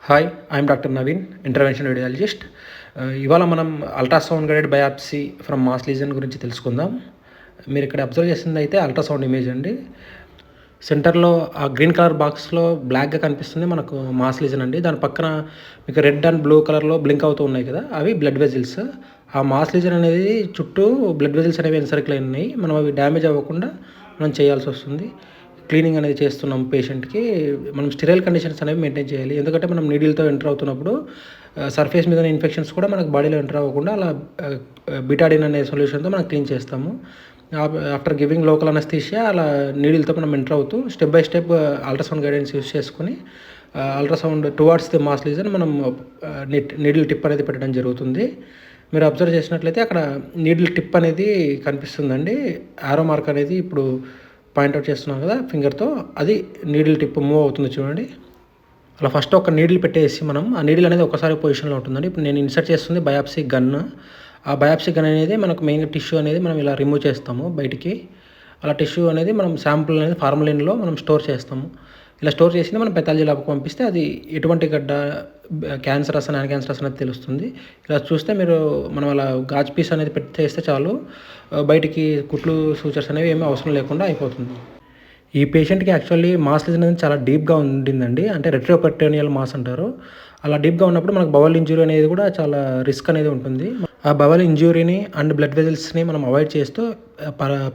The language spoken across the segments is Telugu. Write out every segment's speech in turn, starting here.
Hi, I'm doctor Naveen, intervention radiologist. ఇవాళ మనం ultrasound guided biopsy from mass lesion గురించి తెలుసుకుందాం. మీరు ఇక్కడ అబ్జర్వ్ చేసింది అయితే అల్ట్రాసౌండ్ ఇమేజ్ అండి. సెంటర్లో ఆ గ్రీన్ కలర్ బాక్స్లో బ్లాక్గా కనిపిస్తుంది మనకు మాస్ లీజన్ అండి. దాని పక్కన మీకు రెడ్ అండ్ బ్లూ కలర్లో బ్లింక్ అవుతూ ఉన్నాయి కదా, అవి బ్లడ్ వెజిల్స్. ఆ మాస్ లీజన్ అనేది చుట్టూ బ్లడ్ వెజిల్స్ అనేవి ఎన్సర్కిల్ అయినాయి. మనం అవి డ్యామేజ్ అవ్వకుండా మనం చేయాల్సి వస్తుంది. క్లీనింగ్ అనేది చేస్తున్నాం పేషెంట్కి. మనం స్టెరైల్ కండిషన్స్ అనేవి మెయింటైన్ చేయాలి. ఎందుకంటే మనం నీడిల్తో ఎంటర్ అవుతున్నప్పుడు సర్ఫేస్ మీద ఇన్ఫెక్షన్స్ కూడా మనకు బాడీలో ఎంటర్ అవ్వకుండా అలా బిటాడిన్ అనే సొల్యూషన్తో మనం క్లీన్ చేస్తాము. ఆఫ్టర్ గివింగ్ లోకల్ అనస్థీషియా అలా నీడిల్తో మనం ఎంటర్ అవుతూ step by step ultrasound guidance use చేసుకుని ultrasound towards the mass lesion మనం నీడిల్ టిప్ అనేది పెట్టడం జరుగుతుంది. మీరు అబ్జర్వ్ చేసినట్లయితే అక్కడ నీడిల్ టిప్ అనేది కనిపిస్తుందండి. ఆరో మార్క్ అనేది ఇప్పుడు పాయింట్అవుట్ చేస్తున్నాం కదా ఫింగర్తో, అది నీడిల్ టిప్ మూవ్ అవుతుంది చూడండి. అలా ఫస్ట్ ఒక నీడిల్ పెట్టేసి మనం ఆ నీడిల్ అనేది ఒకసారి పొజిషన్లో ఉంటుందండి. ఇప్పుడు నేను ఇన్సర్ట్ చేస్తుంది బయాప్సీ గన్. ఆ బయాప్సీ గన్ అనేది మనకు మెయిన్గా టిష్యూ అనేది మనం ఇలా రిమూవ్ చేస్తాము బయటికి. అలా టిష్యూ అనేది మనం శాంపుల్ అనేది ఫార్మలిన్లో మనం స్టోర్ చేస్తాము. ఇలా స్టోర్ చేసింది మనం పెథాలజీ ల్యాబ్కి పంపిస్తే అది ఎటువంటి గడ్డ, క్యాన్సరస్ నాన్ క్యాన్సరస్ అనేది తెలుస్తుంది. ఇలా చూస్తే మీరు మనం అలా గాజ్ పీస్ అనేది చేస్తే చాలు, బయటికి కుట్లు సూచర్స్ అనేవి ఏమీ అవసరం లేకుండా అయిపోతుంది. ఈ పేషెంట్కి యాక్చువల్లీ మాస్ లీజన్ అనేది చాలా డీప్గా ఉండిందండి. అంటే రెట్రోపెర్టోనియల్ మాస్ అంటారు. అలా డీప్గా ఉన్నప్పుడు మనకు బవల్ ఇంజ్యూరీ అనేది కూడా చాలా రిస్క్ అనేది ఉంటుంది. ఆ బవల్ ఇంజ్యూరీని అండ్ బ్లడ్ వెజల్స్ని మనం అవాయిడ్ చేస్తూ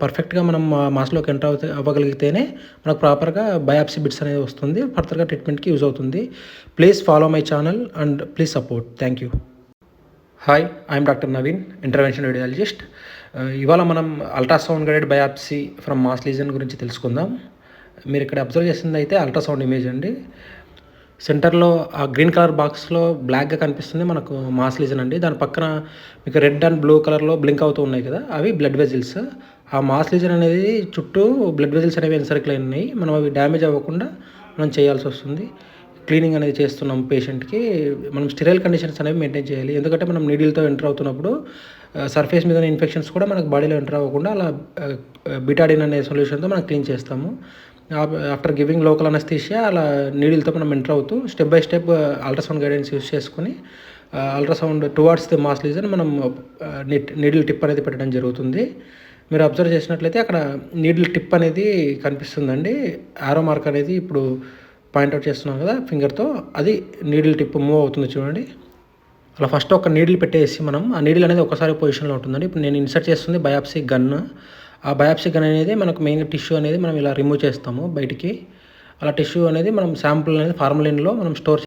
పర్ఫెక్ట్గా మనం మాస్లోకి ఎంటర్ అవ్వగలిగితేనే మనకు ప్రాపర్గా బయాప్సీ బిట్స్ అనేది వస్తుంది. ఫర్దర్గా ట్రీట్మెంట్కి యూజ్ అవుతుంది. Please follow my channel and please support. Thank you. Hi, I'm doctor Naveen, intervention radiologist. ఇవాళ మనం ultrasound guided biopsy from mass lesion గురించి తెలుసుకుందాం. మీరు ఇక్కడ అబ్జర్వ్ చేసింది అయితే అల్ట్రాసౌండ్ ఇమేజ్ అండి. సెంటర్లో ఆ గ్రీన్ కలర్ బాక్స్లో బ్లాక్గా కనిపిస్తుంది మనకు మాస్ లీజన్ అండి. దాని పక్కన మీకు రెడ్ అండ్ బ్లూ కలర్లో బ్లింక్ అవుతూ ఉన్నాయి కదా, అవి బ్లడ్ వెజిల్స్. ఆ మాస్ లీజన్ అనేది చుట్టూ బ్లడ్ వెజిల్స్ అనేవి ఎన్సర్కిల్ అయినాయి. మనం అవి డ్యామేజ్ అవ్వకుండా మనం చేయాల్సి వస్తుంది. క్లీనింగ్ అనేది చేస్తున్నాం పేషెంట్కి. మనం స్టెరైల్ కండిషన్స్ అనేవి మెయింటైన్ చేయాలి. ఎందుకంటే మనం నీడిల్తో ఎంటర్ అవుతున్నప్పుడు సర్ఫేస్ మీద ఇన్ఫెక్షన్స్ కూడా మనకు బాడీలో ఎంటర్ అవ్వకుండా అలా బిటాడిన్ అనే సొల్యూషన్తో మనం క్లీన్ చేస్తాము. ఆఫ్టర్ గివింగ్ లోకల్ అనస్థీషియా అలా నీడిల్తో మనం ఎంటర్ అవుతూ step by step ultrasound guidance use చేసుకుని ultrasound towards the mass lesion మనం నీడిల్ టిప్ అనేది పెట్టడం జరుగుతుంది. మీరు అబ్జర్వ్ చేసినట్లయితే అక్కడ నీడిల్ టిప్ అనేది కనిపిస్తుందండి. ఆరో మార్క్ అనేది ఇప్పుడు పాయింట్అవుట్ చేస్తున్నాం కదా ఫింగర్తో, అది నీడిల్ టిప్ మూవ్ అవుతుంది చూడండి. అలా ఫస్ట్ ఒక నీడిల్ పెట్టేసి మనం ఆ నీడిల్ అనేది ఒకసారి పొజిషన్లో ఉంటుందండి. ఇప్పుడు నేను ఇన్సర్ట్ చేస్తుంది బయాప్సీ గన్. ఆ బయాప్సీ గన్ అనేది మనకు మెయిన్గా టిష్యూ అనేది మనం ఇలా రిమూవ్ చేస్తాము బయటికి. అలా టిష్యూ అనేది మనం శాంపుల్ అనేది ఫార్మలిన్లో మనం స్టోర్